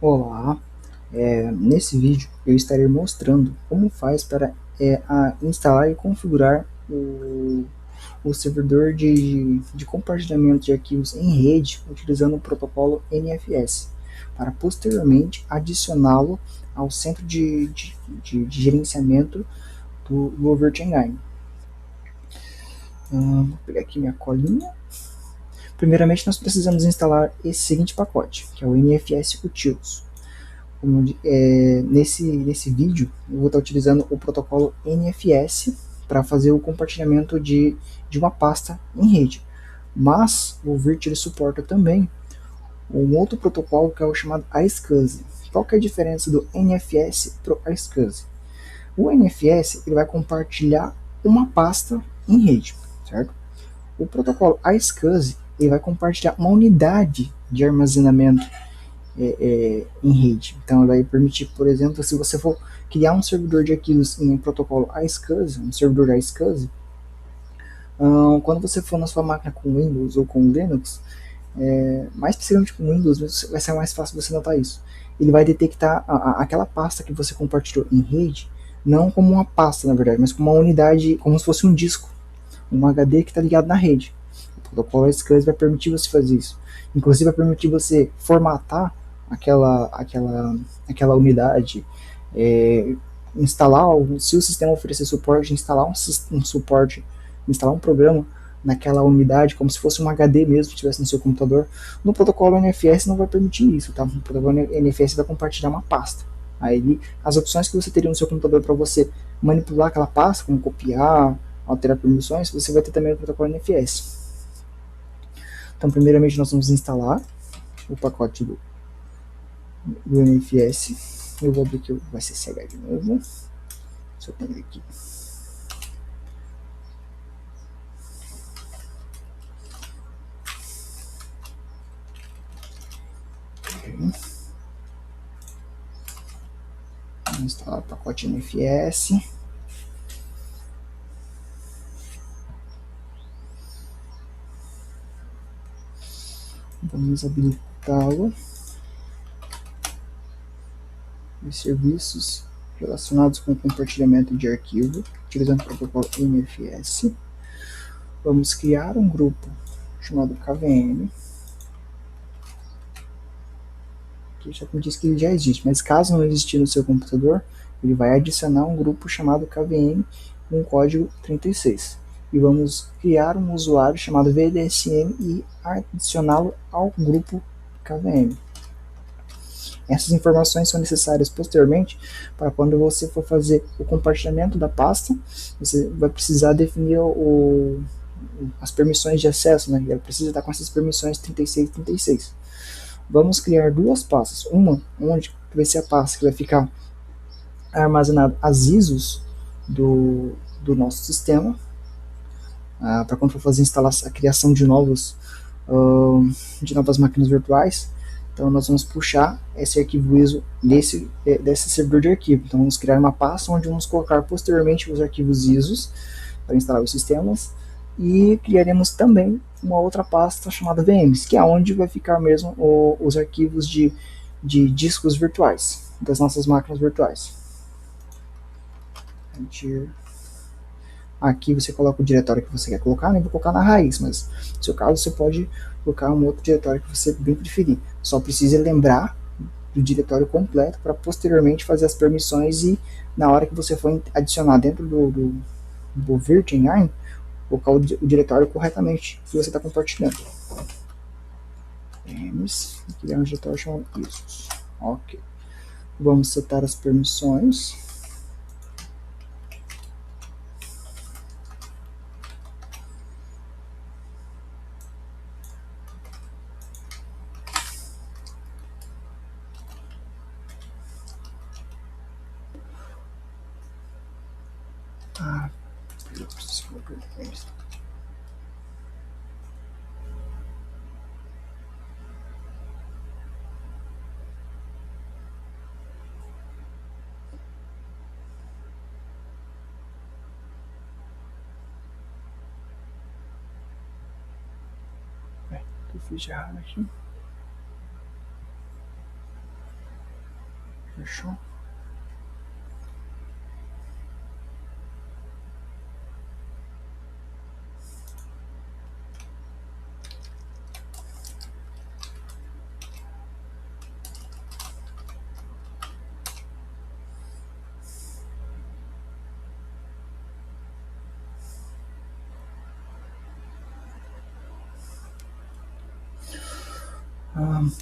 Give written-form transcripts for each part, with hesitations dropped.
Olá, nesse vídeo eu estarei mostrando como faz para instalar e configurar o servidor de compartilhamento de arquivos em rede utilizando o protocolo NFS, para posteriormente adicioná-lo ao centro de gerenciamento do Overt Engine. Vou pegar aqui minha colinha. Primeiramente nós precisamos instalar esse seguinte pacote, que é o NFS Utils. Nesse vídeo eu vou estar utilizando o protocolo NFS para fazer o compartilhamento de uma pasta em rede, mas o Virt ele suporta também um outro protocolo que é o chamado iSCSI. Qual que é a diferença do NFS para o iSCSI? O NFS ele vai compartilhar uma pasta em rede, certo? O protocolo iSCSI ele vai compartilhar uma unidade de armazenamento em rede. Então, ela vai permitir, por exemplo, se você for criar um servidor de arquivos em um protocolo iSCSI, um servidor iSCSI, quando você for na sua máquina com Windows ou com Linux, mais especificamente com Windows, vai ser mais fácil você notar isso. Ele vai detectar aquela pasta que você compartilhou em rede, não como uma pasta, na verdade, mas como uma unidade, como se fosse um disco, um HD que está ligado na rede. O protocolo iSCSI vai permitir você fazer isso. Inclusive vai permitir você formatar aquela unidade, instalar, se o sistema oferecer suporte, instalar um suporte, instalar um programa naquela unidade, como se fosse um HD mesmo que estivesse no seu computador. No protocolo NFS não vai permitir isso, tá? No protocolo NFS vai compartilhar uma pasta. Aí as opções que você teria no seu computador para você manipular aquela pasta, como copiar, alterar permissões, você vai ter também no protocolo NFS. Então, primeiramente, nós vamos instalar o pacote do NFS. Eu vou abrir aqui o SSH de novo. Deixa eu pegar aqui. Vamos instalar o pacote NFS. Vamos habilitá-lo. Os serviços relacionados com compartilhamento de arquivo, utilizando o protocolo NFS. Vamos criar um grupo chamado KVM, que já me diz que ele já existe, mas caso não existir no seu computador, ele vai adicionar um grupo chamado KVM com um código 36. E vamos criar um usuário chamado VDSM e adicioná-lo ao grupo KVM. Essas informações são necessárias posteriormente para quando você for fazer o compartilhamento da pasta, você vai precisar definir as permissões de acesso, né? Ela precisa estar com essas permissões 36 e 36. Vamos criar duas pastas. Uma onde vai ser a pasta que vai ficar armazenado as ISOs do nosso sistema, para quando for fazer a criação de novas máquinas virtuais. Então nós vamos puxar esse arquivo ISO desse servidor de arquivo. Então vamos criar uma pasta onde vamos colocar posteriormente os arquivos ISOs para instalar os sistemas, e criaremos também uma outra pasta chamada VMs, que é onde vai ficar mesmo os arquivos de discos virtuais, das nossas máquinas virtuais. Aqui você coloca o diretório que você quer colocar, né? Vou colocar na raiz, mas no seu caso você pode colocar um outro diretório que você bem preferir. Só precisa lembrar do diretório completo para posteriormente fazer as permissões e na hora que você for adicionar dentro do Virgin colocar o diretório corretamente que você está compartilhando. Vamos criar um diretório chamado ISOs. Ok. Vamos setar as permissões. Eu fiz errado aqui. Fechou?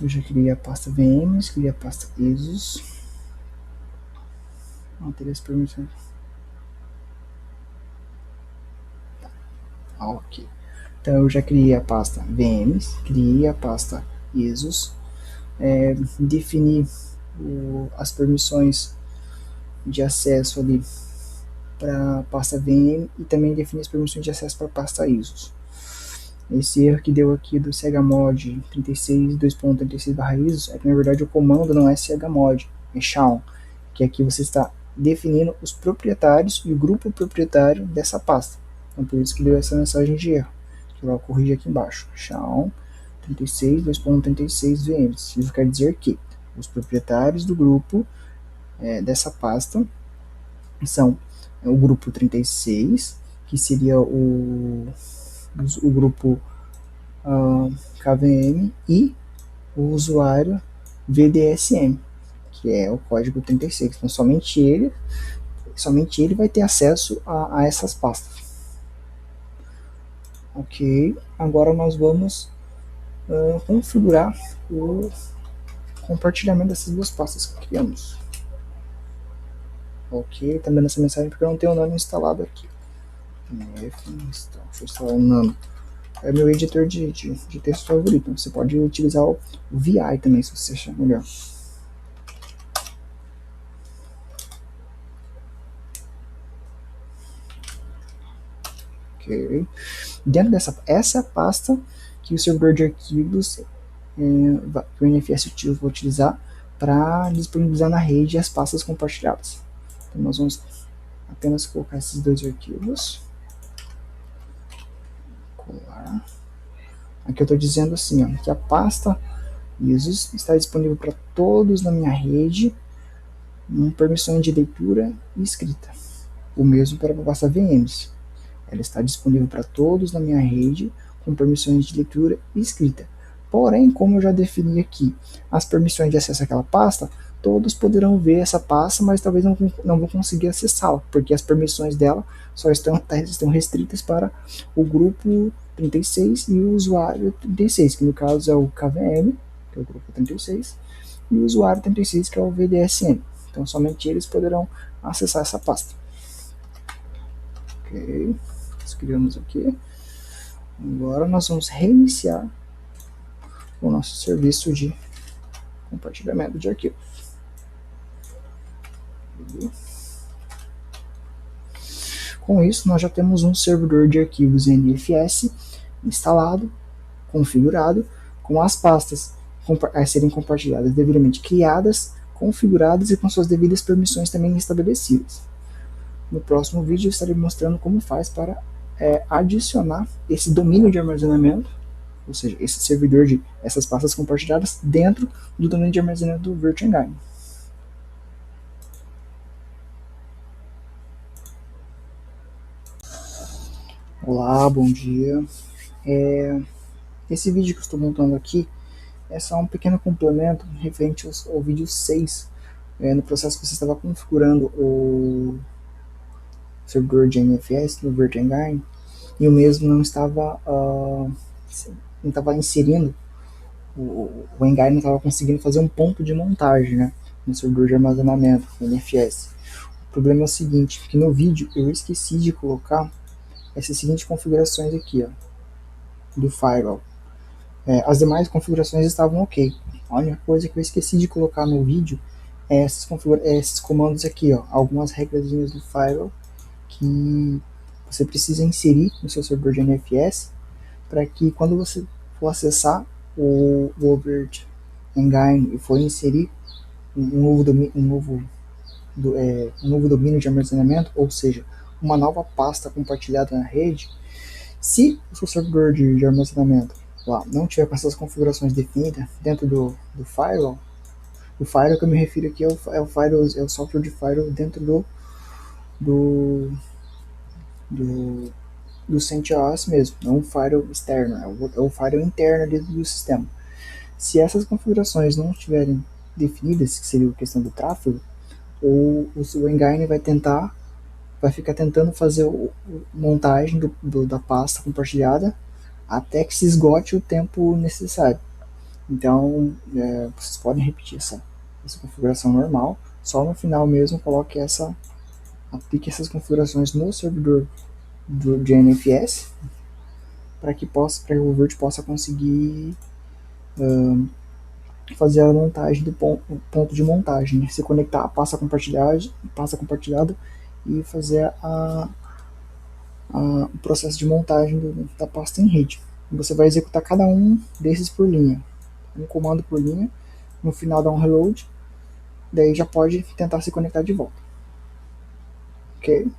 Eu já criei a pasta VMs, criei a pasta ISOs. Alterei as permissões. Ok. Então eu já criei a pasta VMs, criei a pasta ISOs, defini as permissões de acesso ali para a pasta VM e também defini as permissões de acesso para a pasta ISOs. Esse erro que deu aqui do chmod 36.2.36/ISOs é que na verdade o comando não é chmod, é shawn, que aqui você está definindo os proprietários e o grupo proprietário dessa pasta. Então por isso que deu essa mensagem de erro. Eu vou corrigir aqui embaixo. shawn 36.2.36 VMs. Isso quer dizer que os proprietários do grupo dessa pasta são o grupo 36, que seria o grupo KVM, e o usuário VDSM, que é o código 36. Então somente ele vai ter acesso a essas pastas. Ok, agora nós vamos configurar o compartilhamento dessas duas pastas que criamos. Ok, tá dando essa mensagem porque eu não tenho o Nano instalado aqui. Deixa eu instalar o Nano. É meu editor de texto favorito. Você pode utilizar o VI também, se você achar melhor. Ok. Dentro essa pasta que o servidor de arquivos que o NFS vai utilizar para disponibilizar na rede as pastas compartilhadas. Então nós vamos apenas colocar esses dois arquivos. Colar. Aqui eu estou dizendo assim, ó, que a pasta ISOs está disponível para todos na minha rede, com permissões de leitura e escrita. O mesmo para a pasta VMs. Ela está disponível para todos na minha rede, com permissões de leitura e escrita. Porém, como eu já defini aqui as permissões de acesso àquela pasta, todos poderão ver essa pasta, mas talvez não vão conseguir acessá-la, porque as permissões dela só estão restritas para o grupo 36 e o usuário 36, que no caso é o KVM, que é o grupo 36, e o usuário 36, que é o VDSN. Então, somente eles poderão acessar essa pasta. Ok, nós criamos aqui. Agora nós vamos reiniciar o nosso serviço de compartilhamento de arquivos. Com isso, nós já temos um servidor de arquivos NFS instalado, configurado, com as pastas a serem compartilhadas devidamente criadas, configuradas e com suas devidas permissões também estabelecidas. No próximo vídeo eu estarei mostrando como faz para adicionar esse domínio de armazenamento, ou seja, esse servidor de essas pastas compartilhadas dentro do domínio de armazenamento do Virtual Engine. Olá, bom dia. Esse vídeo que eu estou montando aqui é só um pequeno complemento referente ao vídeo 6, no processo que você estava configurando o servidor de NFS no Virtual Engine, e o mesmo não estava inserindo, o Engine não estava conseguindo fazer um ponto de montagem, né, no servidor de armazenamento, NFS. O problema é o seguinte, que no vídeo eu esqueci de colocar essas seguintes configurações aqui, ó, do firewall. As demais configurações estavam ok. A única coisa que eu esqueci de colocar no vídeo é esses comandos aqui, ó, algumas regras do firewall que você precisa inserir no seu servidor de NFS para que quando você for acessar o Virtual Engine e for inserir um novo domínio de armazenamento, ou seja, uma nova pasta compartilhada na rede, se o seu servidor de armazenamento lá não tiver com essas configurações definidas dentro do firewall, O Firewall que eu me refiro aqui é o Firewall, é o software de Firewall dentro do, do, do CentOS mesmo, não um Firewall externo, é o Firewall interno dentro do sistema. Se essas configurações não estiverem definidas, que seria a questão do tráfego, o Engine vai ficar tentando fazer montagem da pasta compartilhada até que se esgote o tempo necessário. Então, vocês podem repetir essa configuração normal, só no final mesmo aplique essas configurações no servidor de NFS para que o Virt possa conseguir fazer a montagem do ponto de montagem, né? Se conectar a pasta compartilhada e fazer o processo de montagem da pasta em rede. Você vai executar cada um desses por linha, um comando por linha, no final dá um reload, daí já pode tentar se conectar de volta. Ok?